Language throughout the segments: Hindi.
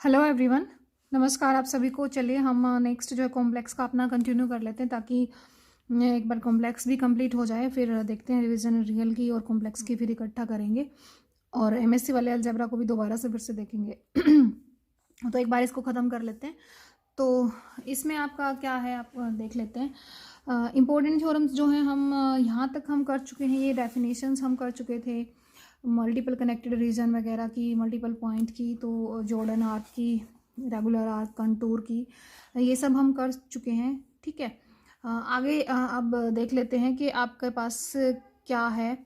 हेलो एवरीवन, नमस्कार आप सभी को। चलिए हम नेक्स्ट जो है कॉम्प्लेक्स का अपना कंटिन्यू कर लेते हैं ताकि एक बार कॉम्प्लेक्स भी कंप्लीट हो जाए, फिर देखते हैं रिवीजन रियल की और कॉम्प्लेक्स की फिर इकट्ठा करेंगे और एमएससी वाले अलजेब्रा को भी दोबारा से फिर से देखेंगे। तो एक बार इसको ख़त्म कर लेते हैं। तो इसमें आपका क्या है आप देख लेते हैं। इम्पोर्टेंट थ्योरम्स जो हैं हम यहाँ तक हम कर चुके हैं, ये डेफिनेशंस हम कर चुके थे मल्टीपल कनेक्टेड रीजन वगैरह की, मल्टीपल पॉइंट की, तो जॉर्डन आर्क की, रेगुलर आर्क, कंटूर की, ये सब हम कर चुके हैं। ठीक है, आगे अब देख लेते हैं कि आपके पास क्या है।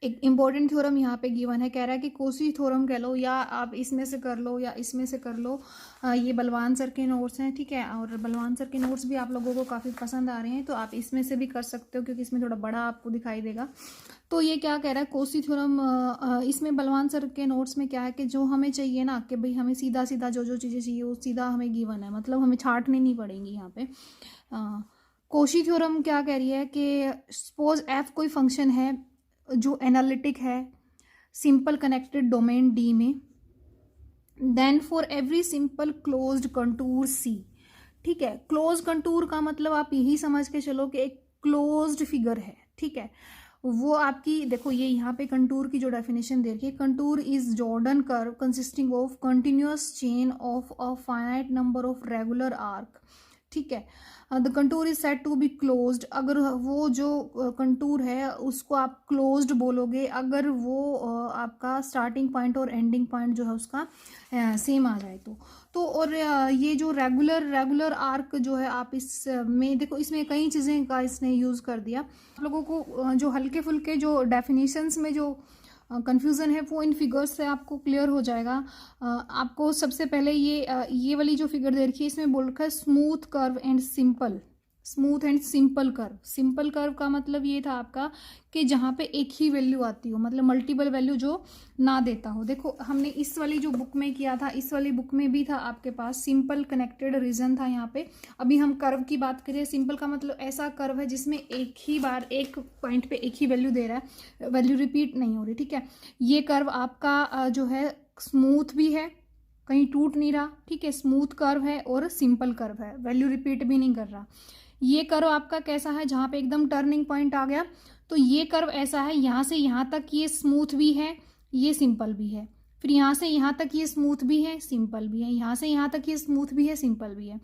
एक इम्पॉर्टेंट थ्योरम यहाँ पे गिवन है, कह रहा है कि कोशी थ्योरम कह लो या आप इसमें से कर लो या इसमें से कर लो। ये बलवान सर के नोट्स हैं, ठीक है, और बलवान सर के नोट्स भी आप लोगों को काफ़ी पसंद आ रहे हैं, तो आप इसमें से भी कर सकते हो क्योंकि इसमें थोड़ा बड़ा आपको दिखाई देगा। तो ये क्या कह रहा है, कोशी थ्योरम, इसमें बलवान सर के नोट्स में क्या है कि जो हमें चाहिए ना कि भाई हमें सीधा सीधा जो जो चीज़ें चाहिए वो सीधा हमें गिवन है, मतलब हमें छांटनी नहीं पड़ेंगी यहाँ पे। कोशी थ्योरम क्या कह रही है कि सपोज एफ कोई फंक्शन है जो एनालिटिक है सिंपल कनेक्टेड डोमेन डी में, then for every simple closed contour C. ठीक है, क्लोज कंटूर का मतलब आप यही समझ के चलो कि एक क्लोज्ड फिगर है। ठीक है, वो आपकी देखो ये यहाँ पे कंटूर की जो डेफिनेशन दे रखी है, contour is Jordan curve consisting of continuous chain of a finite number of regular arc. ठीक है, the contour is said to be closed, अगर वो जो कंटूर है उसको आप क्लोज्ड बोलोगे अगर वो आपका स्टार्टिंग पॉइंट और एंडिंग पॉइंट जो है उसका सेम आ जाए तो और ये जो रेगुलर आर्क जो है आप इसमें देखो, इसमें कई चीज़ें का इसने यूज़ कर दिया। आप लोगों को जो हल्के फुल्के जो डेफिनेशंस में जो कन्फ्यूज़न है वो इन फिगर्स से आपको क्लियर हो जाएगा। आपको सबसे पहले ये वाली जो फिगर दे रखी है इसमें बोल रखा है smooth curve and simple, smooth and simple curve. Simple curve का मतलब ये था आपका कि जहाँ पे एक ही वैल्यू आती हो, मतलब मल्टीपल वैल्यू जो ना देता हो। देखो हमने इस वाली जो बुक में किया था, इस वाली बुक में भी था आपके पास सिंपल कनेक्टेड रीजन था यहाँ पे। अभी हम कर्व की बात करें, सिंपल का मतलब ऐसा कर्व है जिसमें एक ही बार एक पॉइंट पे एक ही वैल्यू दे रहा है, वैल्यू रिपीट नहीं हो रही। ठीक है, ये कर्व आपका जो है स्मूथ भी है, कहीं टूट नहीं रहा। ठीक है, स्मूथ कर्व है और सिंपल कर्व है, वैल्यू रिपीट भी नहीं कर रहा। ये कर्व आपका कैसा है, जहाँ पे एकदम टर्निंग पॉइंट आ गया, तो ये कर्व ऐसा है, यहाँ से यहाँ तक ये स्मूथ भी है, ये सिंपल भी है, फिर यहाँ से यहाँ तक ये स्मूथ भी है, सिंपल भी है, यहाँ से यहाँ तक ये स्मूथ भी है, सिंपल भी है।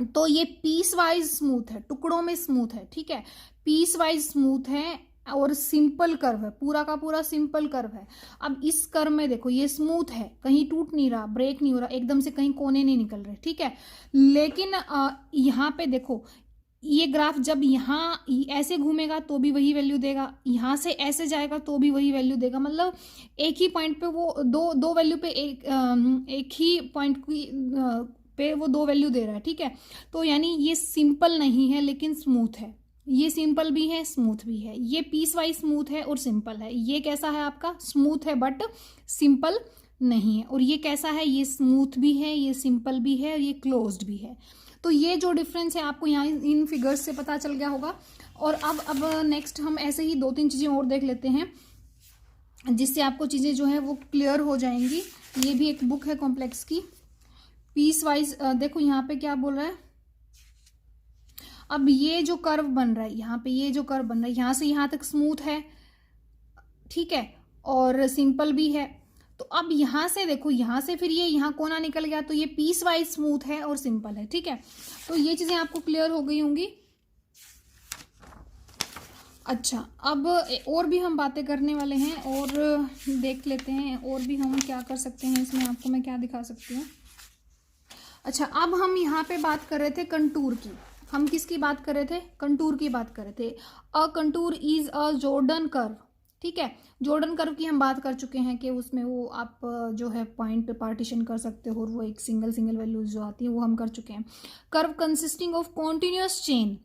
तो ये पीस वाइज स्मूथ है, टुकड़ों में स्मूथ है। ठीक है, पीस वाइज स्मूथ है और सिंपल कर्व है, पूरा का पूरा सिंपल कर्व है। अब इस कर्व में देखो ये स्मूथ है, कहीं टूट नहीं रहा, ब्रेक नहीं हो रहा, एकदम से कहीं कोने नहीं निकल रहे। ठीक है, लेकिन यहाँ पे देखो ये ग्राफ जब यहाँ ऐसे घूमेगा तो भी वही वैल्यू देगा, यहाँ से ऐसे जाएगा तो भी वही वैल्यू देगा, मतलब एक ही पॉइंट पे वो दो वैल्यू पे एक ही पॉइंट की पे वो दो वैल्यू दे रहा है। ठीक है, तो यानी ये सिंपल नहीं है लेकिन स्मूथ है, ये सिंपल भी है स्मूथ भी है, ये पीस वाइज स्मूथ है और सिंपल है। ये कैसा है आपका, स्मूथ है बट सिंपल नहीं है। और ये कैसा है, ये स्मूथ भी है, ये सिंपल भी है, ये क्लोज्ड भी है। तो ये जो डिफरेंस है आपको यहाँ इन फिगर्स से पता चल गया होगा। और अब नेक्स्ट हम ऐसे ही दो तीन चीज़ें और देख लेते हैं जिससे आपको चीज़ें जो है वो क्लियर हो जाएंगी। ये भी एक बुक है कॉम्प्लेक्स की, पीस वाइज। देखो यहाँ पे क्या बोल रहा है, अब ये जो कर्व बन रहा है यहाँ पे, ये जो कर्व बन रहा है यहाँ से यहाँ तक स्मूथ है, ठीक है, और सिंपल भी है। तो अब यहाँ से देखो, यहाँ से फिर ये यहाँ कोना निकल गया, तो ये पीस वाइज स्मूथ है और सिंपल है। ठीक है, तो ये चीजें आपको क्लियर हो गई होंगी। अच्छा, अब और भी हम बातें करने वाले हैं और देख लेते हैं और भी हम क्या कर सकते हैं इसमें, आपको मैं क्या दिखा सकती हूँ। अच्छा, अब हम यहाँ पे बात कर रहे थे कंटूर की। हम किसकी बात कर रहे थे, कंटूर की बात कर रहे थे। A contour is a Jordan curve. ठीक है, जॉर्डन कर्व की हम बात कर चुके हैं कि उसमें वो आप जो है पॉइंट पे पार्टीशन कर सकते हो और वो एक सिंगल वैल्यूज जो आती है वो हम कर चुके हैं। Curve consisting of continuous chain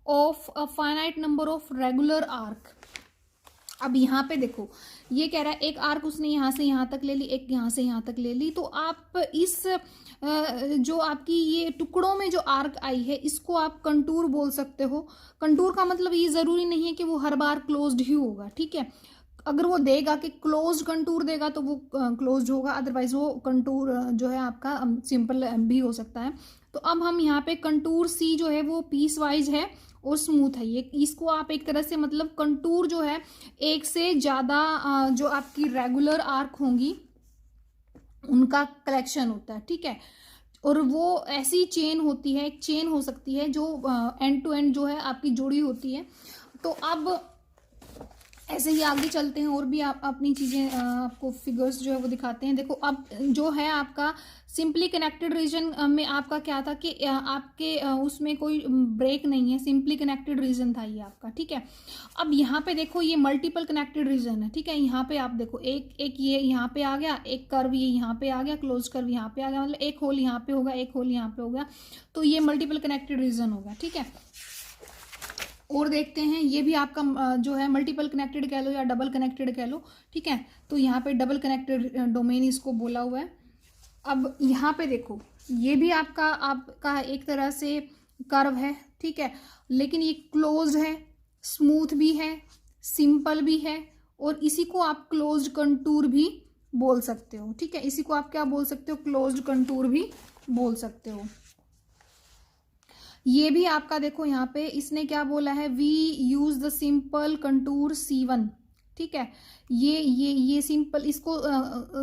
of a finite number of regular arc. अब यहाँ पे देखो ये कह रहा है एक आर्क उसने यहाँ से यहाँ तक ले ली, एक यहाँ से यहाँ तक ले ली, तो आप इस जो आपकी ये टुकड़ों में जो आर्क आई है इसको आप कंटूर बोल सकते हो। कंटूर का मतलब ये जरूरी नहीं है कि वो हर बार क्लोज्ड ही होगा। ठीक है, अगर वो देगा कि क्लोज्ड कंटूर देगा तो वो क्लोज्ड होगा, अदरवाइज वो कंटूर जो है आपका सिंपल भी हो सकता है। तो अब हम यहाँ पे कंटूर सी जो है वो पीस वाइज है और स्मूथ है। ये इसको आप एक तरह से मतलब कंटूर जो है एक से ज़्यादा जो आपकी रेगुलर आर्क होंगी उनका कलेक्शन होता है, ठीक है। और वो ऐसी चेन होती है, एक चेन हो सकती है जो एंड टू एंड जो है आपकी जुड़ी होती है। तो अब ऐसे ही आगे चलते हैं और भी आप अपनी चीज़ें आपको फिगर्स जो है वो दिखाते हैं। देखो अब जो है आपका सिंपली कनेक्टेड रीजन में आपका क्या था कि आपके उसमें कोई ब्रेक नहीं है, सिंपली कनेक्टेड रीजन था ये आपका, ठीक है। अब यहाँ पे देखो ये मल्टीपल कनेक्टेड रीजन है, ठीक है। यहाँ पे आप देखो एक ये यहाँ पे आ गया, एक कर्व ये यहाँ पे आ गया, क्लोज कर्व यहाँ पे आ गया, मतलब एक होल यहाँ पे होगा, एक होल यहाँ पे हो गया, तो ये मल्टीपल कनेक्टेड रीजन होगा, ठीक है। और देखते हैं ये भी आपका जो है मल्टीपल कनेक्टेड कह लो या डबल कनेक्टेड कह लो, ठीक है। तो यहाँ पे डबल कनेक्टेड डोमेन इसको बोला हुआ है। अब यहाँ पे देखो ये भी आपका एक तरह से कर्व है, ठीक है, लेकिन ये क्लोज्ड है, स्मूथ भी है, सिंपल भी है, और इसी को आप क्लोज्ड कंटूर भी बोल सकते हो, ठीक है। इसी को आप क्या बोल सकते हो, क्लोज्ड कंटूर भी बोल सकते हो। ये भी आपका देखो यहाँ पे इसने क्या बोला है, we use the simple contour C1, ठीक है। ये सिंपल इसको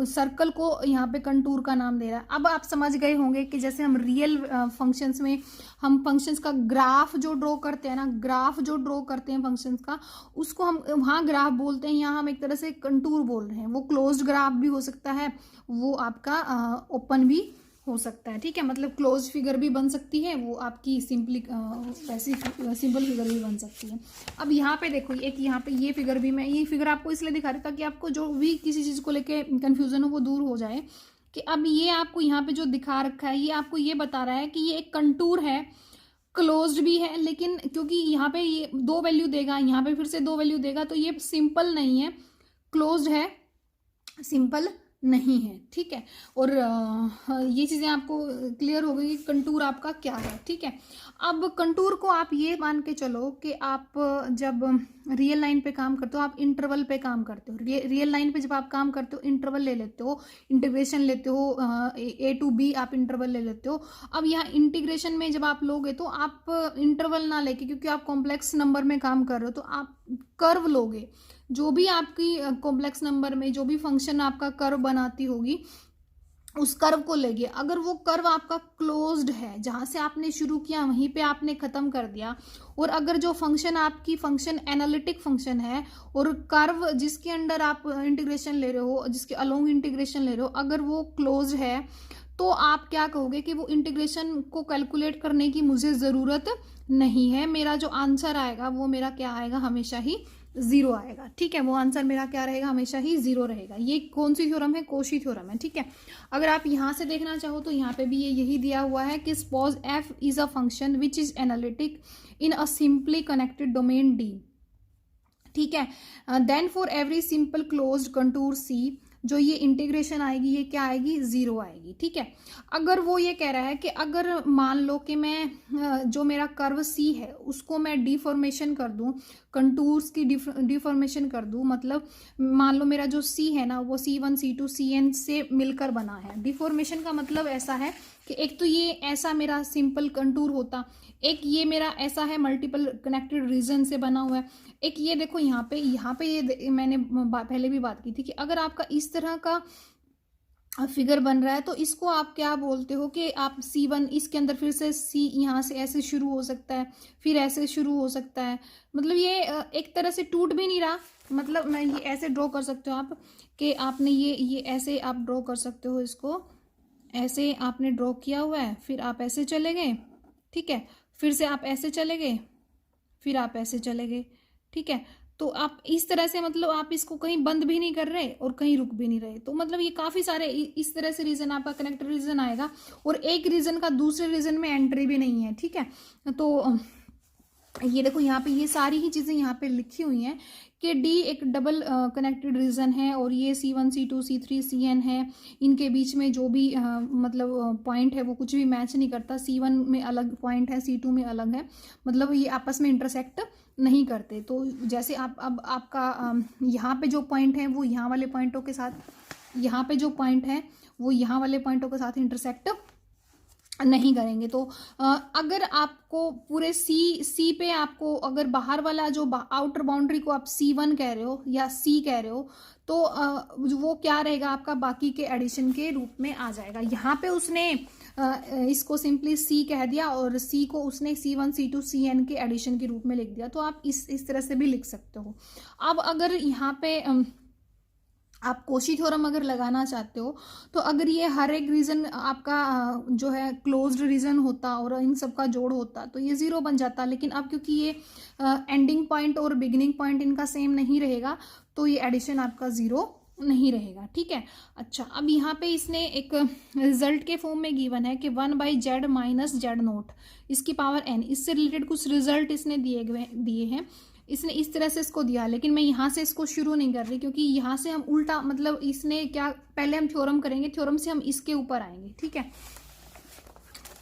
सर्कल को यहाँ पे कंटूर का नाम दे रहा है। अब आप समझ गए होंगे कि जैसे हम रियल फंक्शंस में हम फंक्शंस का ग्राफ जो ड्रॉ करते हैं ना, ग्राफ जो ड्रॉ करते हैं फंक्शंस का, उसको हम वहाँ ग्राफ बोलते हैं, यहाँ हम एक तरह से कंटूर बोल रहे हैं। वो क्लोज्ड ग्राफ भी हो सकता है, वो आपका ओपन भी हो सकता है, ठीक है। मतलब क्लोज फिगर भी बन सकती है, वो आपकी सिंपली वैसी सिंपल फिगर भी बन सकती है। अब यहाँ पे देखो एक यहाँ पे ये फिगर भी, मैं ये फिगर आपको इसलिए दिखा रही ताकि आपको जो भी किसी चीज़ को लेके कंफ्यूजन हो वो दूर हो जाए। कि अब ये आपको यहाँ पे जो दिखा रखा है ये आपको ये बता रहा है कि ये एक कंटूर है, क्लोज्ड भी है, लेकिन क्योंकि यहाँ पे ये 2 वैल्यू देगा, यहाँ पे फिर से 2 वैल्यू देगा, तो ये सिंपल नहीं है, क्लोज्ड है, सिंपल नहीं है, ठीक है। और ये चीज़ें आपको क्लियर हो गई कि कंटूर आपका क्या है, ठीक है। अब कंटूर को आप ये मान के चलो कि आप जब रियल लाइन पे काम करते हो, आप इंटरवल पे काम करते हो। रियल लाइन पे जब आप काम करते हो इंटरवल ले लेते हो, इंटीग्रेशन लेते हो, A to B आप इंटरवल ले लेते हो। अब यहाँ इंटीग्रेशन में जब आप लोगे तो आप इंटरवल ना लेके, क्योंकि आप कॉम्प्लेक्स नंबर में काम कर रहे हो, तो आप कर्व लोगे। जो भी आपकी कॉम्प्लेक्स नंबर में जो भी फंक्शन आपका कर्व बनाती होगी उस कर्व को लेंगे। अगर वो कर्व आपका क्लोज्ड है, जहाँ से आपने शुरू किया वहीं पे आपने ख़त्म कर दिया, और अगर जो फंक्शन आपकी फंक्शन एनालिटिक फंक्शन है और कर्व जिसके अंडर आप इंटीग्रेशन ले रहे हो, जिसके अलोंग इंटीग्रेशन ले रहे हो, अगर वो क्लोज्ड है तो आप क्या कहोगे कि वो इंटीग्रेशन को कैलकुलेट करने की मुझे ज़रूरत नहीं है, मेरा जो आंसर आएगा वो मेरा क्या आएगा, हमेशा ही 0 आएगा, ठीक है। वो आंसर मेरा क्या रहेगा, हमेशा ही 0 रहेगा। ये कौन सी थ्योरम है, कोशी थ्योरम है, ठीक है। अगर आप यहाँ से देखना चाहो तो यहाँ पे भी ये यही दिया हुआ है कि suppose f is a function which is analytic in a simply connected domain D, ठीक है। Then for every simple closed contour C जो ये इंटीग्रेशन आएगी ये क्या आएगी, 0 आएगी, ठीक है। अगर वो ये कह रहा है कि अगर मान लो कि मैं जो मेरा कर्व C है उसको मैं डिफॉर्मेशन कर दूं, कंटूर्स की डिफॉर्मेशन कर दूं, मतलब मान लो मेरा जो C है ना वो C1 C2 CN से मिलकर बना है। डिफॉर्मेशन का मतलब ऐसा है कि एक तो ये ऐसा मेरा सिंपल कंटूर होता, एक ये मेरा ऐसा है मल्टीपल कनेक्टेड रीजन से बना हुआ है, एक ये देखो यहाँ पे ये मैंने पहले भी बात की थी कि अगर आपका इस तरह का फिगर बन रहा है तो इसको आप क्या बोलते हो कि आप C1 इसके अंदर फिर से C यहाँ से ऐसे शुरू हो सकता है, फिर ऐसे शुरू हो सकता है, मतलब ये एक तरह से टूट भी नहीं रहा। मतलब मैं ये ऐसे ड्रॉ कर सकते हो आप कि आपने ये ऐसे आप ड्रॉ कर सकते हो, इसको ऐसे आपने ड्रॉ किया हुआ है, फिर आप ऐसे चले गए, ठीक है, फिर से आप ऐसे चले गए, फिर आप ऐसे चले गए, ठीक है। तो आप इस तरह से मतलब आप इसको कहीं बंद भी नहीं कर रहे और कहीं रुक भी नहीं रहे, तो मतलब ये काफ़ी सारे इस तरह से रीजन आपका कनेक्टेड रीजन आएगा और एक रीजन का दूसरे रीजन में एंट्री भी नहीं है, ठीक है। तो ये देखो यहाँ पे ये सारी ही चीज़ें यहाँ पे लिखी हुई हैं कि डी एक डबल कनेक्टेड रीजन है और ये C1 C2 C3 CN है, इनके बीच में जो भी मतलब पॉइंट है वो कुछ भी मैच नहीं करता। C1 में अलग पॉइंट है, C2 में अलग है, मतलब ये आपस में इंटरसेक्ट नहीं करते। तो जैसे आप अब आपका यहाँ पे जो पॉइंट है वो यहाँ वाले पॉइंटों के साथ, यहाँ पे जो पॉइंट है वो यहाँ वाले पॉइंटों के साथ इंटरसेक्ट नहीं करेंगे। तो अगर आपको पूरे सी पे आपको अगर बाहर वाला जो आउटर बाउंड्री को आप C1 कह रहे हो या C कह रहे हो तो वो क्या रहेगा आपका बाकी के एडिशन के रूप में आ जाएगा। यहाँ पे उसने इसको सिंपली C कह दिया और C को उसने C1 C2 CN के एडिशन के रूप में लिख दिया। तो आप इस तरह से भी लिख सकते हो। अब अगर यहाँ पे आप कोशी थ्योरम अगर लगाना चाहते हो तो अगर ये हर एक रीजन आपका जो है क्लोज्ड रीजन होता और इन सब का जोड़ होता तो ये 0 बन जाता, लेकिन अब क्योंकि ये एंडिंग पॉइंट और बिगिनिंग पॉइंट इनका सेम नहीं रहेगा तो ये एडिशन आपका 0 नहीं रहेगा। ठीक है। अच्छा, अब यहाँ पे इसने एक रिजल्ट के फॉर्म में गिवन है कि 1/z माइनस जेड नोट इसकी पावर n, इससे रिलेटेड कुछ रिजल्ट इसने दिए हैं। इसने इस तरह से इसको दिया, लेकिन मैं यहाँ से इसको शुरू नहीं कर रही क्योंकि यहाँ से हम उल्टा मतलब इसने क्या, पहले हम थ्योरम करेंगे, थ्योरम से हम इसके ऊपर आएंगे। ठीक है।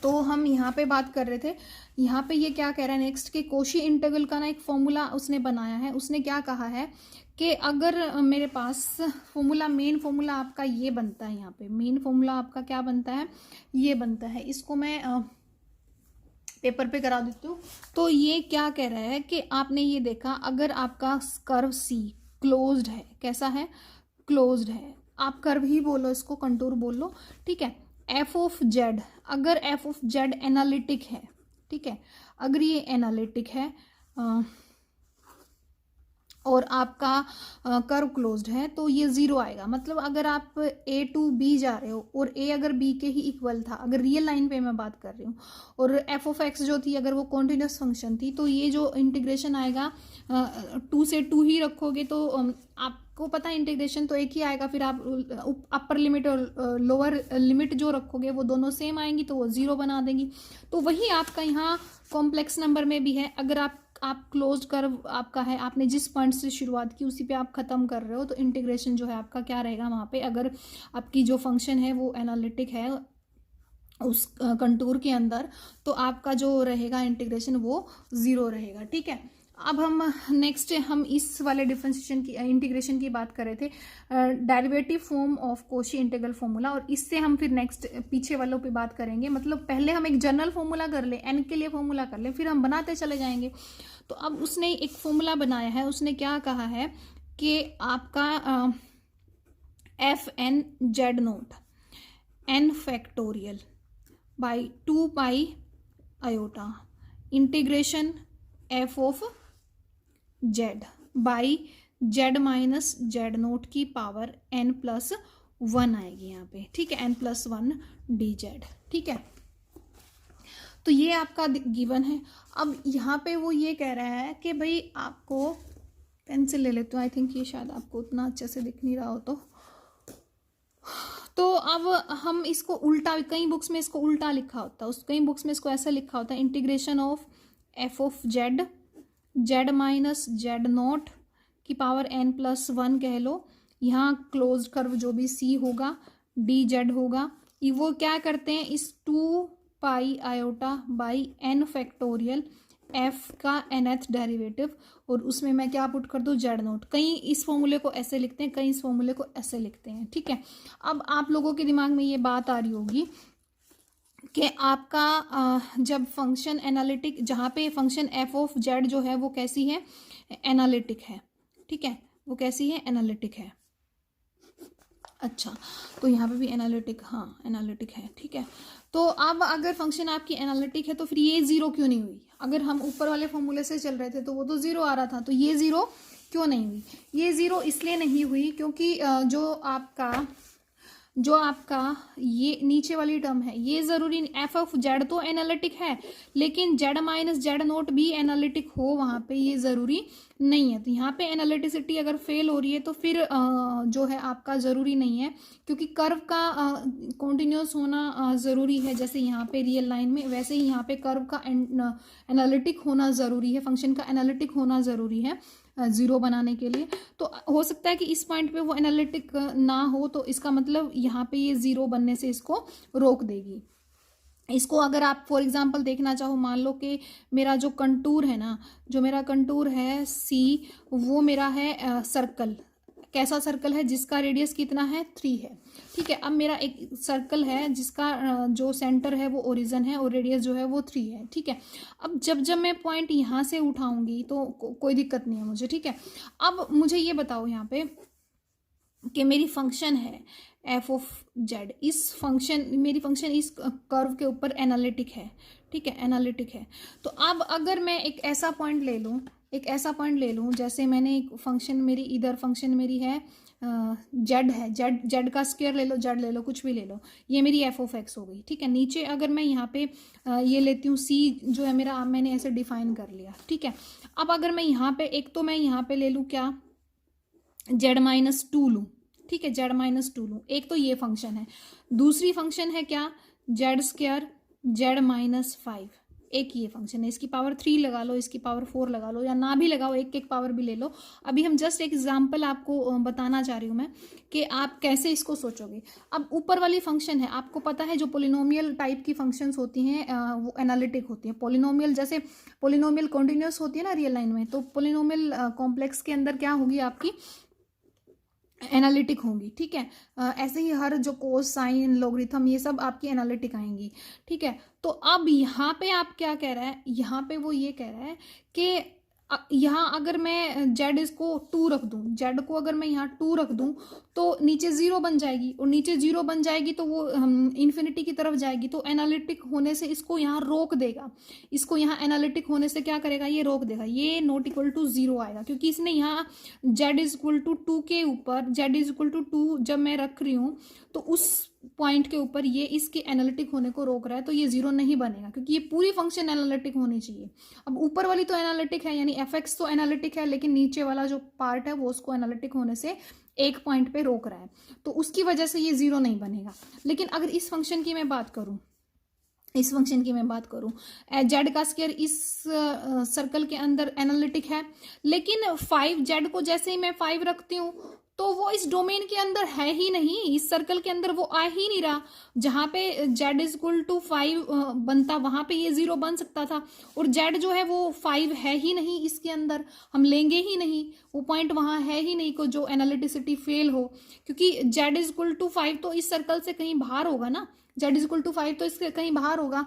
तो हम यहाँ पे बात कर रहे थे, यहाँ पे ये क्या कह रहा है नेक्स्ट कि कोशी इंटीग्रल का ना एक फॉर्मूला उसने बनाया है। उसने क्या कहा है कि अगर मेरे पास फॉर्मूला, मेन फॉर्मूला आपका ये बनता है, यहाँ पे मेन फॉर्मूला आपका क्या बनता है, ये बनता है। इसको मैं पेपर पे करा देती हूँ। तो ये क्या कह रहा है कि आपने ये देखा अगर आपका कर्व C क्लोज्ड है, कैसा है, क्लोज्ड है, आप कर्व ही बोलो इसको, कंटूर बोल लो। ठीक है। f ऑफ z, अगर f ऑफ z एनालिटिक है, ठीक है, अगर ये एनालिटिक है और आपका कर्व क्लोज्ड है तो ये 0 आएगा। मतलब अगर आप A टू B जा रहे हो और A अगर B के ही इक्वल था, अगर रियल लाइन पे मैं बात कर रही हूँ, और f ऑफ x जो थी अगर वो कॉन्टिन्यूस फंक्शन थी तो ये जो इंटीग्रेशन आएगा 2 से 2 ही रखोगे तो आपको पता है इंटीग्रेशन तो एक ही आएगा। फिर आप अपर लिमिट और लोअर लिमिट जो रखोगे वो दोनों सेम आएंगी तो वो 0 बना देंगी। तो वही आपका यहाँ कॉम्प्लेक्स नंबर में भी है। अगर आप क्लोज्ड कर्व आपका है, आपने जिस पॉइंट से शुरुआत की उसी पे आप खत्म कर रहे हो तो इंटीग्रेशन जो है आपका क्या रहेगा वहाँ पे, अगर आपकी जो फंक्शन है वो एनालिटिक है उस कंटूर के अंदर तो आपका जो रहेगा इंटीग्रेशन वो 0 रहेगा। ठीक है। अब हम नेक्स्ट हम इस वाले डिफरेंशिएशन की इंटीग्रेशन की बात कर रहे थे, derivative form of Cauchy integral formula, और इससे हम फिर नेक्स्ट पीछे वालों पे बात करेंगे। मतलब पहले हम एक जनरल फॉर्मूला कर ले, n के लिए फॉर्मूला कर ले, फिर हम बनाते चले जाएंगे। तो अब उसने एक फॉर्मूला बनाया है, उसने क्या कहा है कि आपका fn z note n factorial by 2 pi iota integration f of z by z minus Z note की पावर n+1 आएगी यहाँ पे। ठीक है, n+1 dz। ठीक है। तो ये आपका गिवन है। अब यहाँ पे वो ये कह रहा है कि भाई आपको, पेंसिल ले लेते हो, आई थिंक ये शायद आपको उतना अच्छे से दिख नहीं रहा हो तो अब हम इसको उल्टा, कई बुक्स में इसको उल्टा लिखा होता है, कई बुक्स में इसको ऐसा लिखा होता है, integration of f of z minus Z note की पावर n+1 कह लो। यहाँ क्लोज कर्व जो भी C होगा dz होगा, वो क्या करते हैं इस 2 pi iota by n factorial f का nth डेरिवेटिव, और उसमें मैं क्या पुट कर दूँ, जेड नोट। कई इस फॉर्मूले को ऐसे लिखते हैं, कई इस फॉर्मूले को ऐसे लिखते हैं। ठीक है। अब आप लोगों के दिमाग में ये बात आ रही होगी कि आपका जब फंक्शन एनालिटिक, जहाँ पे फंक्शन f ऑफ z जो है वो कैसी है, एनालिटिक है। ठीक है, वो कैसी है, एनालिटिक है। अच्छा, तो यहाँ पे भी एनालिटिक, हाँ एनालिटिक है। ठीक है। तो अब अगर फंक्शन आपकी एनालिटिक है तो फिर ये 0 क्यों नहीं हुई? अगर हम ऊपर वाले फॉर्मूले से चल रहे थे तो वो तो 0 आ रहा था, तो ये 0 क्यों नहीं हुई? ये 0 इसलिए नहीं हुई क्योंकि जो आपका जो आपका ये नीचे वाली टर्म है ये ज़रूरी एफ ऑफ जेड तो एनालिटिक है, लेकिन जेड माइनस जेड नोट भी एनालिटिक हो वहाँ पे ये ज़रूरी नहीं है। तो यहाँ पे एनालिटिसिटी अगर फेल हो रही है तो फिर जो है आपका ज़रूरी नहीं है, क्योंकि कर्व का कॉन्टिन्यूस होना ज़रूरी है। जैसे यहाँ पे रियल लाइन में, वैसे ही यहाँ पे कर्व का एनालिटिक होना ज़रूरी है, फंक्शन का एनालिटिक होना ज़रूरी है ज़ीरो बनाने के लिए। तो हो सकता है कि इस पॉइंट पे वो एनालिटिक ना हो, तो इसका मतलब यहाँ पे ये ज़ीरो बनने से इसको रोक देगी। इसको अगर आप फॉर एग्जांपल देखना चाहो, मान लो कि मेरा जो कंटूर है ना, जो मेरा कंटूर है सी, वो मेरा है सर्कल। कैसा सर्कल है? जिसका रेडियस कितना है? 3 है। ठीक है, अब मेरा एक सर्कल है जिसका जो सेंटर है वो ओरिजिन है और रेडियस जो है वो 3 है। ठीक है, अब जब जब मैं पॉइंट यहाँ से उठाऊंगी तो कोई दिक्कत नहीं है मुझे। ठीक है, अब मुझे ये बताओ यहाँ पे कि मेरी फंक्शन है एफ ऑफ जेड, इस फंक्शन मेरी फंक्शन इस कर्व के ऊपर एनालिटिक है। ठीक है, एनालिटिक है। तो अब अगर मैं एक ऐसा पॉइंट ले लूँ, एक ऐसा पॉइंट ले लूँ, जैसे मैंने एक फंक्शन मेरी इधर फंक्शन मेरी है जेड है, जेड जेड का स्क्वायर ले लो, जेड ले लो, कुछ भी ले लो, ये मेरी एफ ऑफ एक्स हो गई। ठीक है, नीचे अगर मैं यहाँ पे ये लेती हूँ सी जो है मेरा, मैंने ऐसे डिफाइन कर लिया। ठीक है, अब अगर मैं यहाँ पे एक तो मैं यहाँ पे ले लूँ क्या, जेड माइनस टू लूँ। ठीक है, जेड माइनस टू लूँ, एक तो ये फंक्शन है। दूसरी फंक्शन है क्या, जेड स्क्वायर जेड माइनस 5, एक ये फंक्शन है। इसकी पावर 3 लगा लो, इसकी पावर 4 लगा लो, या ना भी लगाओ, एक एक पावर भी ले लो। अभी हम जस्ट एक एग्जाम्पल आपको बताना चाह रही हूँ मैं कि आप कैसे इसको सोचोगे। अब ऊपर वाली फंक्शन है, आपको पता है जो पोलिनोमियल टाइप की फंक्शंस होती हैं वो एनालिटिक होती हैं। पोलिनोमियल, जैसे पोलिनोमियल कॉन्टिन्यूस होती है ना रियल लाइन में, तो पोलिनोमियल कॉम्प्लेक्स के अंदर क्या होगी आपकी, एनालिटिक होंगी। ठीक है, ऐसे ही हर जो कोस साइन लॉगरिथम ये सब आपकी एनालिटिक आएंगी। ठीक है, तो अब यहाँ पे आप क्या कह रहा है, यहाँ पे वो ये कह रहा है कि यहाँ अगर मैं जेड इसको 2 रख दूँ, जेड को अगर मैं यहाँ 2 रख दूँ तो नीचे 0 बन जाएगी, और नीचे 0 बन जाएगी तो वो इन्फिनिटी की तरफ जाएगी, तो एनालिटिक होने से इसको यहाँ रोक देगा। इसको यहाँ एनालिटिक होने से क्या करेगा, ये रोक देगा, ये नॉट इक्वल टू 0 आएगा, क्योंकि इसने यहाँ जेड इज इक्वल टू 2 के ऊपर, जेड इज इक्वल टू 2 जब मैं रख रही हूँ तो उस पॉइंट के ऊपर ये इसके एनालिटिक होने को रोक रहा है, तो ये 0 नहीं बनेगा, क्योंकि ये पूरी फंक्शन एनालिटिक होनी चाहिए। अब ऊपर वाली तो एनालिटिक है, यानी एफ एक्स तो एनालिटिक है, लेकिन नीचे वाला जो पार्ट है वो उसको एनालिटिक होने से एक पॉइंट पे रोक रहा है, तो उसकी वजह से ये 0 नहीं बनेगा। लेकिन अगर इस फंक्शन की मैं बात करूँ, इस फंक्शन की मैं बात करूं, जेड का स्क्वायर इस सर्कल के अंदर एनालिटिक है, लेकिन 5 जेड को जैसे ही मैं 5 रखती हूँ तो वो इस डोमेन के अंदर है ही नहीं, इस सर्कल के अंदर वो आ ही नहीं रहा। जहाँ पे जेड इज इक्वल टू 5 बनता, वहाँ पे ये 0 बन सकता था, और जेड जो है वो 5 है ही नहीं इसके अंदर, हम लेंगे ही नहीं, वो पॉइंट वहाँ है ही नहीं को जो एनालिटिसिटी फेल हो, क्योंकि जेड इज इक्वल टू 5 तो इस सर्कल से कहीं बाहर होगा ना, जेड इज इक्वल टू 5 तो इसके कहीं बाहर होगा।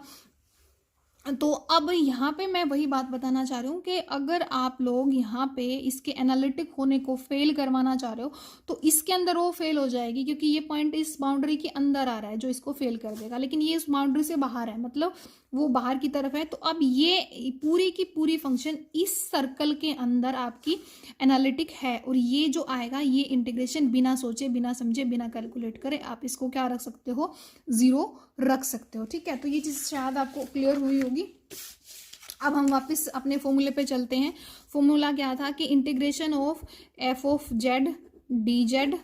तो अब यहाँ पे मैं वही बात बताना चाह रही हूँ कि अगर आप लोग यहाँ पे इसके एनालिटिक होने को फेल करवाना चाह रहे हो तो इसके अंदर वो फेल हो जाएगी, क्योंकि ये पॉइंट इस बाउंड्री के अंदर आ रहा है जो इसको फेल कर देगा, लेकिन ये इस बाउंड्री से बाहर है, मतलब वो बाहर की तरफ है। तो अब ये पूरी की पूरी फंक्शन इस सर्कल के अंदर आपकी एनालिटिक है, और ये जो आएगा ये इंटीग्रेशन बिना सोचे, बिना समझे, बिना कैलकुलेट करे आप इसको क्या रख सकते हो, 0 रख सकते हो। ठीक है, तो ये चीज़ शायद आपको क्लियर हुई होगी। अब हम वापस अपने फॉर्मूले पे चलते हैं। फॉर्मूला क्या था कि integration of F of Z D Z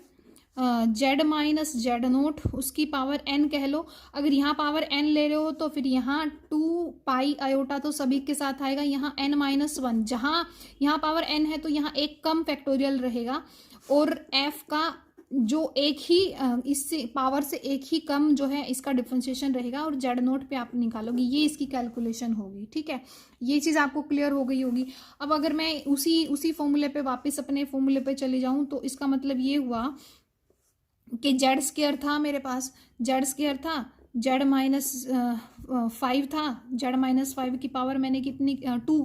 Z minus Z note, उसकी पावर n कह लो। अगर यहाँ पावर n ले रहे हो तो फिर यहाँ 2 पाई आयोटा तो सभी के साथ आएगा, यहाँ n माइनस 1, जहाँ यहाँ पावर n है तो यहाँ एक कम फैक्टोरियल रहेगा, और f का जो एक ही इससे पावर से एक ही कम जो है इसका डिफरेंशिएशन रहेगा, और जेड नोट पे आप निकालोगे, ये इसकी कैलकुलेशन होगी। ठीक है, ये चीज़ आपको क्लियर हो गई होगी। अब अगर मैं उसी फॉर्मूले पे वापस अपने फॉर्मूले पे चली जाऊँ तो इसका मतलब ये हुआ कि जेड स्क्वायर था मेरे पास, जेड स्क्वायर था, जेड माइनस 5 था, जेड माइनस 5 की पावर मैंने कितनी 2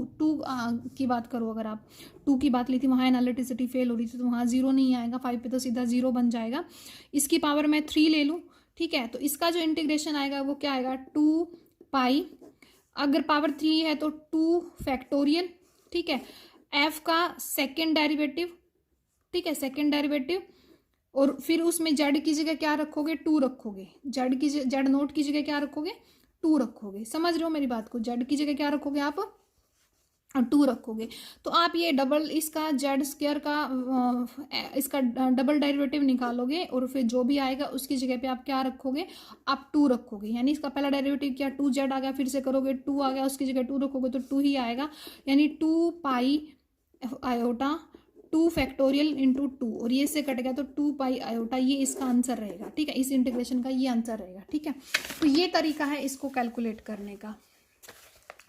की बात करो, अगर आप 2 की बात ली थी, वहाँ एनालिटिसिटी फेल हो रही थी तो वहाँ 0 नहीं आएगा, 5 पे तो सीधा 0 बन जाएगा। इसकी पावर मैं 3 ले लूँ। ठीक है, तो इसका जो इंटीग्रेशन आएगा वो क्या आएगा, 2 पाई, अगर पावर 3 है तो 2 फैक्टोरियल। ठीक है, एफ का सेकेंड डेरिवेटिव, ठीक है, सेकेंड डेरिवेटिव, और फिर उसमें जेड की जगह क्या रखोगे, 2 रखोगे। जेड नोट की जगह क्या रखोगे, 2 रखोगे। समझ रहे हो मेरी बात को, जेड की जगह क्या रखोगे आप, 2 रखोगे। तो आप ये डबल इसका जेड स्क्वायर का इसका डबल डेरिवेटिव निकालोगे और फिर जो भी आएगा उसकी जगह पे आप क्या रखोगे, आप 2 रखोगे। यानी इसका पहला डेरिवेटिव क्या, 2z आ गया, फिर से करोगे 2 आ गया, उसकी जगह 2 रखोगे तो 2 ही आएगा। यानी 2 पाई आयोटा 2 फैक्टोरियल इंटू 2, और ये से कट गया तो 2 पाई आयोटा, ये इसका आंसर रहेगा। ठीक है, इस इंटीग्रेशन का ये आंसर रहेगा। ठीक है, तो ये तरीका है इसको कैलकुलेट करने का।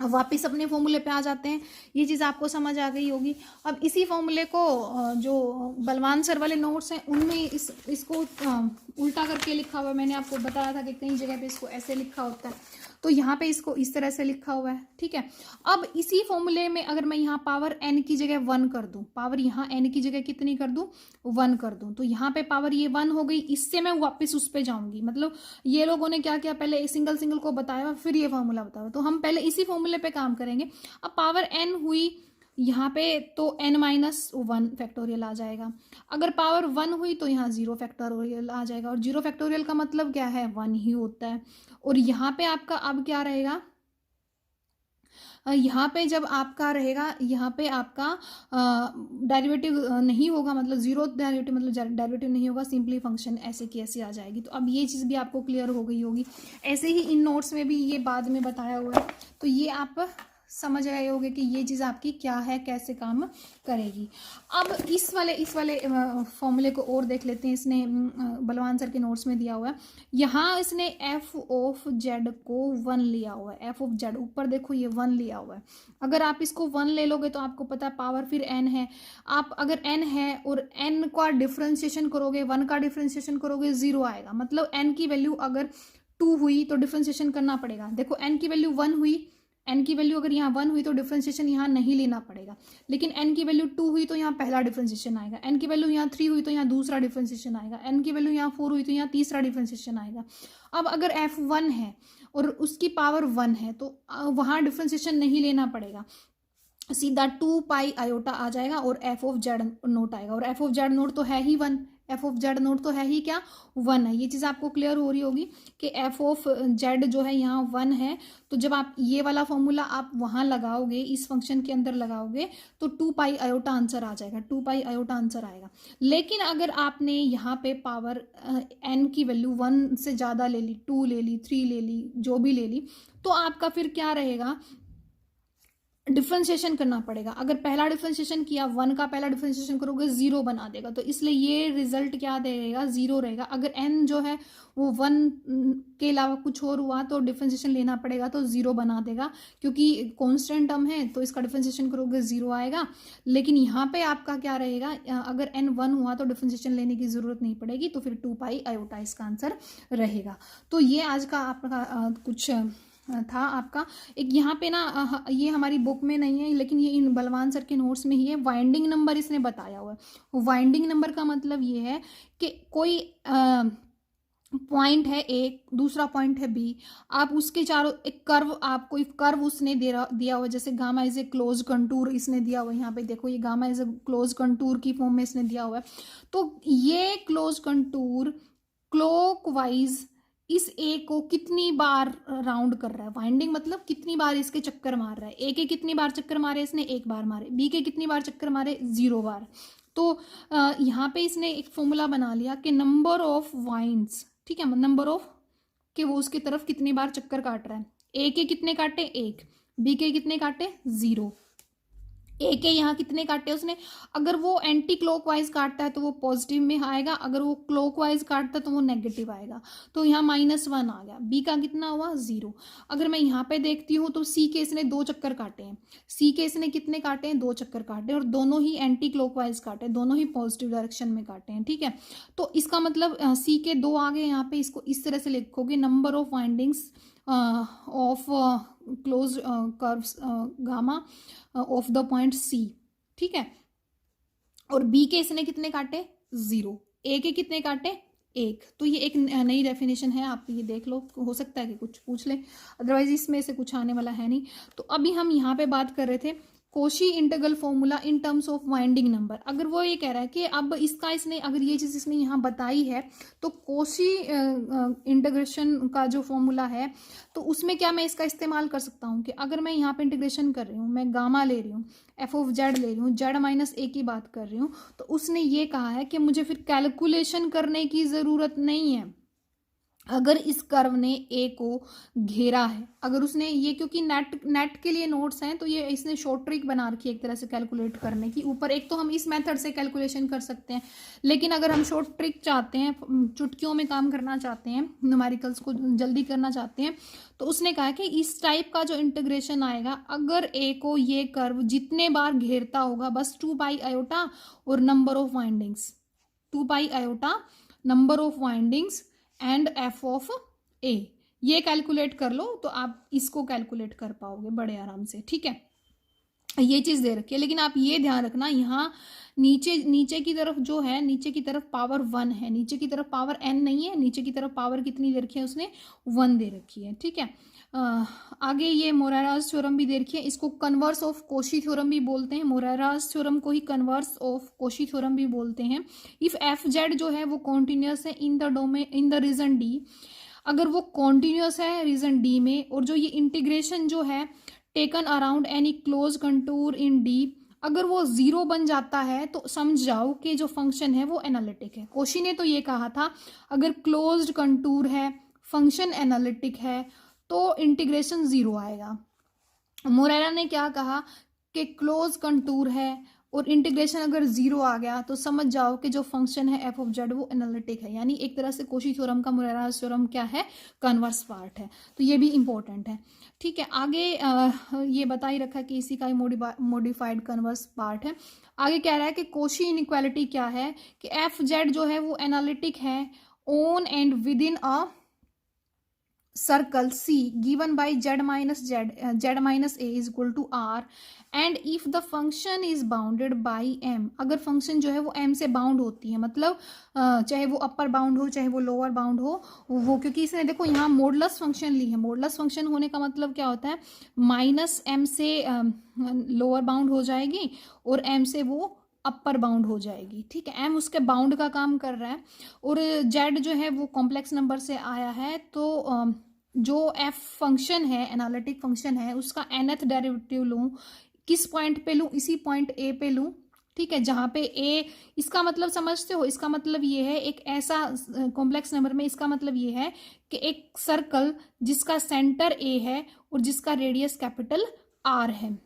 अब वापस अपने फॉर्मूले पे आ जाते हैं। ये चीज़ आपको समझ आ गई होगी। अब इसी फॉर्मूले को जो बलवान सर वाले नोट्स हैं उनमें इसको उल्टा करके लिखा हुआ है। मैंने आपको बताया था कि कई जगह पे इसको ऐसे लिखा होता है, तो यहाँ पे इसको इस तरह से लिखा हुआ है। ठीक है, अब इसी फॉर्मूले में अगर मैं यहाँ पावर n की जगह 1 कर दूँ, पावर यहाँ n की जगह कितनी कर दूँ, 1 कर दूँ, तो यहाँ पे पावर ये 1 हो गई। इससे मैं वापस उस पर जाऊँगी। मतलब ये लोगों ने क्या किया, पहले सिंगल सिंगल को बताया फिर ये फॉर्मूला बताया, तो हम पहले इसी फॉर्मूले पे काम करेंगे। अब पावर n हुई यहाँ पे तो n-1 फैक्टोरियल आ जाएगा। अगर पावर 1 हुई तो यहाँ 0 फैक्टोरियल आ जाएगा, और 0 फैक्टोरियल का मतलब क्या है, 1 ही होता है। और यहाँ पे आपका अब क्या रहेगा, यहाँ पे जब आपका रहेगा, यहाँ पे आपका डेरिवेटिव नहीं होगा, मतलब 0 डेरिवेटिव, मतलब डेरिवेटिव नहीं होगा, सिंपली फंक्शन ऐसे की ऐसी आ जाएगी। तो अब ये चीज़ भी आपको क्लियर हो गई होगी। ऐसे ही इन नोट्स में भी ये बाद में बताया हुआ है, तो ये आप समझ आए होंगे कि ये चीज़ आपकी क्या है, कैसे काम करेगी। अब इस वाले फॉर्मूले को और देख लेते हैं। इसने बलवान सर के नोट्स में दिया हुआ है। यहाँ इसने एफ ऑफ जेड को 1 लिया हुआ है। एफ ऑफ जेड ऊपर देखो ये 1 लिया हुआ है। अगर आप इसको 1 ले लोगे तो आपको पता है पावर फिर n है। आप अगर n है और n का डिफ्रेंशिएशन करोगे, 1 का डिफ्रेंशिएशन करोगे 0 आएगा। मतलब n की वैल्यू अगर 2 हुई तो डिफ्रेंशिएशन करना पड़ेगा। देखो n की वैल्यू 1 हुई, n की वैल्यू अगर यहाँ 1 हुई तो डिफ्रेंशिएशन यहाँ नहीं लेना पड़ेगा। लेकिन n की वैल्यू 2 हुई तो यहाँ पहला डिफ्रेंशिएशन आएगा। n की वैल्यू यहाँ 3 हुई तो यहाँ दूसरा डिफ्रेंशिएशन आएगा। n की वैल्यू यहाँ 4 हुई तो यहाँ तीसरा डिफ्रेंशिएशन आएगा। अब अगर f1 है और उसकी पावर 1 है तो वहाँ डिफ्रेंशिएशन नहीं लेना पड़ेगा, सीधा 2 पाई आयोटा आ जाएगा और एफ ऑफ जेड नोट आएगा। और एफ ऑफ जेड नोट तो है ही 1, एफ ऑफ जेड नोट तो है ही क्या, 1 है। ये चीज़ आपको क्लियर हो रही होगी कि एफ ऑफ जेड जो है यहाँ 1 है। तो जब आप ये वाला फॉर्मूला आप वहाँ लगाओगे, इस फंक्शन के अंदर लगाओगे, तो 2 पाई आयोटा आंसर आ जाएगा, 2 पाई आयोटा आंसर आएगा। लेकिन अगर आपने यहाँ पे पावर n की वैल्यू 1 से ज़्यादा ले ली, 2 ले ली, 3 ले ली, जो भी ले ली, तो आपका फिर क्या रहेगा, डिफ्रेंशिएशन करना पड़ेगा। अगर पहला डिफ्रेंशिएशन किया, 1 का पहला डिफ्रेंशिएशन करोगे 0 बना देगा, तो इसलिए ये रिजल्ट क्या देगा, 0 रहेगा। अगर n जो है वो 1 के अलावा कुछ और हुआ तो डिफ्रेंशिएशन लेना पड़ेगा, तो 0 बना देगा, क्योंकि कांस्टेंट टर्म है तो इसका डिफ्रेंशिएशन करोगे 0 आएगा। लेकिन यहाँ पे आपका क्या रहेगा, अगर n 1 हुआ तो डिफ्रेंशिएशन लेने की ज़रूरत नहीं पड़ेगी, तो फिर 2 पाई आयोटा इसका आंसर रहेगा। तो ये आज का आपका कुछ था आपका एक यहाँ पे ना, ये हमारी बुक में नहीं है लेकिन ये इन बलवान सर के नोट्स में ही है। वाइंडिंग नंबर इसने बताया हुआ है। वाइंडिंग नंबर का मतलब ये है कि कोई पॉइंट है एक, दूसरा पॉइंट है बी, आप उसके चारों एक कर्व, आप कोई कर्व उसने दिया हुआ, जैसे gamma is a close contour इसने दिया हुआ है। यहाँ पे देखो ये gamma is a close contour की फॉर्म में इसने दिया हुआ है। तो ये क्लोज कंटूर क्लॉकवाइज इस ए को कितनी बार राउंड कर रहा है, वाइंडिंग मतलब कितनी बार इसके चक्कर मार रहा है। ए के कितनी बार चक्कर मारे इसने, 1 बार मारे। बी के कितनी बार चक्कर मारे, 0 बार। तो यहाँ पे इसने एक फॉर्मूला बना लिया कि नंबर ऑफ वाइंड्स, ठीक है, नंबर ऑफ कि वो उसकी तरफ कितनी बार चक्कर काट रहा है। ए के कितने काटे, 1, बी के कितने काटे, 0, ए के यहाँ कितने काटे उसने। अगर वो एंटी क्लॉकवाइज काटता है तो वो पॉजिटिव में आएगा, अगर वो क्लॉकवाइज काटता है तो वो नेगेटिव आएगा। तो यहाँ -1 आ गया। बी का कितना हुआ, 0। अगर मैं यहाँ पे देखती हूँ तो सी के इसने 2 चक्कर काटे हैं। सी के इसने कितने काटे हैं, 2 चक्कर काटे, और दोनों ही एंटी क्लॉकवाइज काटे, दोनों ही पॉजिटिव डायरेक्शन में काटे हैं। ठीक है, तो इसका मतलब सी के 2 आ गए। यहाँ पे इसको इस तरह से लिखोगे, number of windings of close curves gamma of the point C. ठीक है, और बी के इसने कितने काटे, 0, ए के कितने काटे, 1। तो ये एक नई डेफिनेशन है, आप ये देख लो, हो सकता है कि कुछ पूछ ले, अदरवाइज इसमें से कुछ आने वाला है नहीं। तो अभी हम यहाँ पे बात कर रहे थे Cauchy integral formula in terms of winding number. अगर वो ये कह रहा है कि अब इसका इसने अगर ये चीज़ इसने यहाँ बताई है तो कोशी इंटीग्रेशन का जो फॉर्मूला है तो उसमें क्या मैं इसका इस्तेमाल कर सकता हूँ कि अगर मैं यहाँ पे इंटीग्रेशन कर रही हूँ, मैं गामा ले रही हूँ, एफ ऑफ जेड ले रही हूँ, जेड माइनस ए की बात कर रही हूँ, तो उसने ये कहा है कि मुझे फिर कैलकुलेशन करने की ज़रूरत नहीं है अगर इस कर्व ने ए को घेरा है। अगर उसने ये, क्योंकि नेट के लिए नोट्स हैं तो ये इसने शॉर्ट ट्रिक बना रखी है एक तरह से कैलकुलेट करने की। ऊपर एक तो हम इस मेथड से कैलकुलेशन कर सकते हैं, लेकिन अगर हम शॉर्ट ट्रिक चाहते हैं, चुटकियों में काम करना चाहते हैं, न्यूमेरिकल्स को जल्दी करना चाहते हैं, तो उसने कहा कि इस टाइप का जो इंटीग्रेशन आएगा, अगर ए को ये कर्व जितने बार घेरता होगा बस 2 पाई आयोटा और number of windings, 2 pi iota number of windings and F of A, ये कैलकुलेट कर लो तो आप इसको कैलकुलेट कर पाओगे बड़े आराम से। ठीक है, ये चीज़ दे रखी है, लेकिन आप ये ध्यान रखना यहाँ नीचे की तरफ जो है, नीचे की तरफ पावर 1 है, नीचे की तरफ पावर n नहीं है, नीचे की तरफ पावर कितनी दे रखी है उसने, 1 दे रखी है। ठीक है, आगे ये मोरेरास थ्योरम भी दे रखी है, इसको कन्वर्स ऑफ कोशी थ्योरम भी बोलते हैं, मोरेरास थ्योरम को ही कन्वर्स ऑफ कोशी थ्योरम भी बोलते हैं। इफ एफ जेड जो है वो कॉन्टिन्यूस है in the domain, in the region D, अगर वो कॉन्टिन्यूस है रीजन डी में, और जो ये इंटीग्रेशन जो है taken around any close contour in D, अगर वो 0 बन जाता है तो समझ जाओ कि जो फंक्शन है वो एनालिटिक है। कोशी ने तो ये कहा था अगर क्लोज्ड कंटूर है, फंक्शन एनालिटिक है, तो इंटीग्रेशन 0 आएगा। मोरेरा ने क्या कहा कि क्लोज कंटूर है और इंटीग्रेशन अगर 0 आ गया तो समझ जाओ कि जो फंक्शन है एफ ऑफ जेड वो एनालिटिक है। यानी एक तरह से कोशी थ्योरम का मोरेरा थ्योरम क्या है, कन्वर्स पार्ट है, तो ये भी इंपॉर्टेंट है। ठीक है, आगे ये बता ही रखा कि इसी का ही मॉडिफाइड कन्वर्स पार्ट है। आगे कह रहा है कि कोशी इनइक्वालिटी क्या है कि एफ जेड जो है वो एनालिटिक है on and with in a circle C given by z minus a is equal to r and if the function is bounded by m, अगर फंक्शन जो है वो m से बाउंड होती है, मतलब चाहे वो अपर बाउंड हो चाहे वो लोअर बाउंड हो, वो क्योंकि इसने देखो यहाँ मॉडुलस फंक्शन ली है, मॉडुलस फंक्शन होने का मतलब क्या होता है, माइनस m से लोअर बाउंड हो जाएगी और m से वो अपर बाउंड हो जाएगी। ठीक है, m उसके बाउंड का काम कर रहा है और z जो है वो कॉम्प्लेक्स नंबर से आया है, तो जो f फंक्शन है, एनालिटिक फंक्शन है, उसका nth डेरिवेटिव लूँ, किस पॉइंट पे लूँ, इसी पॉइंट a पे लूँ। ठीक है, जहाँ पे a, इसका मतलब समझते हो, इसका मतलब ये है एक ऐसा कॉम्प्लेक्स नंबर में, इसका मतलब ये है कि एक सर्कल जिसका सेंटर a है और जिसका रेडियस कैपिटल R है।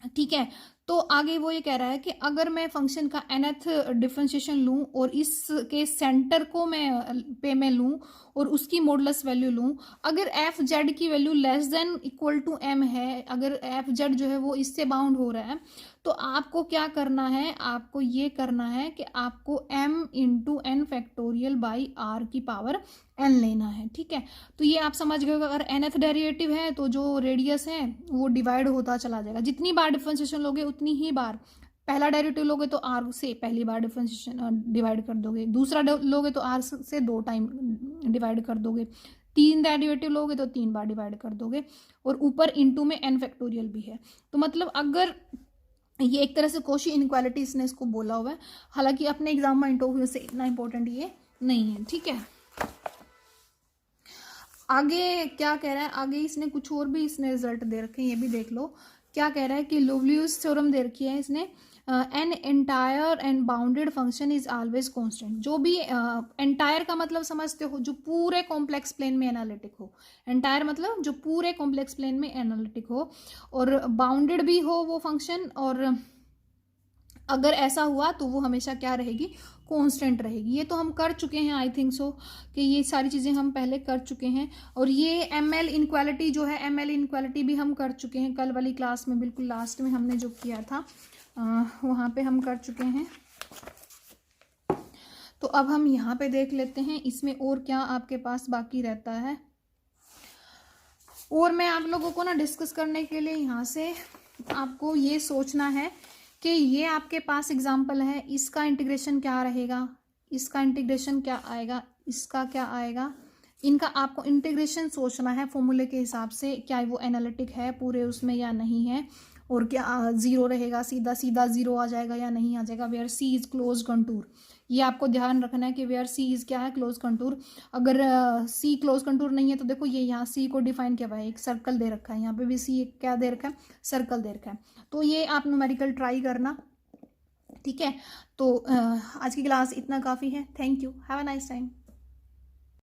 ठीक है, तो आगे वो ये कह रहा है कि अगर मैं फंक्शन का nth डिफरेंशिएशन लूँ और इसके सेंटर को मैं लूँ और उसकी मॉडुलस वैल्यू लूँ, अगर एफ जेड की value less than equal to m है, अगर एफ जेड जो है वो इससे बाउंड हो रहा है, तो आपको क्या करना है, आपको ये करना है कि आपको m into n factorial by r की पावर n लेना है। ठीक है, तो ये आप समझ गए, अगर nth डेरिवेटिव है तो जो रेडियस है वो डिवाइड होता चला जाएगा, जितनी बार डिफरेंशिएशन लोगे उतनी ही बार, पहला डेरिवेटिव लोगे तो r से पहली बार डिफरेंशिएशन डिवाइड कर दोगे, दूसरा लोगे तो r से 2 टाइम डिवाइड कर दोगे, 3 डेरिवेटिव लोगे तो 3 बार डिवाइड कर दोगे, और ऊपर इंटू में n फैक्टोरियल भी है। तो मतलब अगर ये एक तरह से कोशी इनइक्वालिटी इसने इसको बोला हुआ है, हालांकि अपने एग्जाम में इंटरव्यू से इतना इंपॉर्टेंट ये नहीं है। ठीक है, आगे क्या कह रहा है, आगे इसने कुछ और भी इसने रिजल्ट दे रखे हैं, ये भी देख लो। क्या कह रहा है कि लोवलियस थ्योरम दे रखी है इसने, an entire and bounded function is always constant. जो भी एंटायर का मतलब समझते हो, जो पूरे कॉम्प्लेक्स प्लेन में एनालिटिक हो, एंटायर मतलब जो पूरे कॉम्प्लेक्स प्लेन में एनालिटिक हो और बाउंडेड भी हो वो फंक्शन, और अगर ऐसा हुआ तो वो हमेशा क्या रहेगी, कांस्टेंट रहेगी। ये तो हम कर चुके हैं, आई थिंक सो कि ये सारी चीज़ें हम पहले कर चुके हैं। और ये एम एल इनक्वालिटी जो है, एम एल इनक्वालिटी भी हम कर चुके हैं कल वाली क्लास में, बिल्कुल लास्ट में हमने जो किया था वहाँ पे हम कर चुके हैं। तो अब हम यहाँ पे देख लेते हैं इसमें और क्या आपके पास बाकी रहता है। और मैं आप लोगों को ना डिस्कस करने के लिए यहाँ से आपको ये सोचना है कि ये आपके पास एग्जाम्पल है, इसका इंटीग्रेशन क्या रहेगा, इसका इंटीग्रेशन क्या आएगा, इसका क्या आएगा, इनका आपको इंटीग्रेशन सोचना है फॉर्मूले के हिसाब से, क्या वो एनालिटिक है पूरे उसमें या नहीं है। और क्या ज़ीरो रहेगा, सीधा सीधा ज़ीरो आ जाएगा या नहीं आ जाएगा। Where c is close contour, ये आपको ध्यान रखना है कि वेयर सी इज़ क्या है, क्लोज कंटूर। अगर सी क्लोज कंटूर नहीं है तो देखो ये यहाँ सी को डिफाइन किया हुआ है, एक सर्कल दे रखा है, यहाँ पे भी सी क्या दे रखा है, सर्कल दे रखा है। तो ये आप न्यूमेरिकल ट्राई करना, ठीक है। तो आज की क्लास इतना काफ़ी है। Thank you, have a nice time.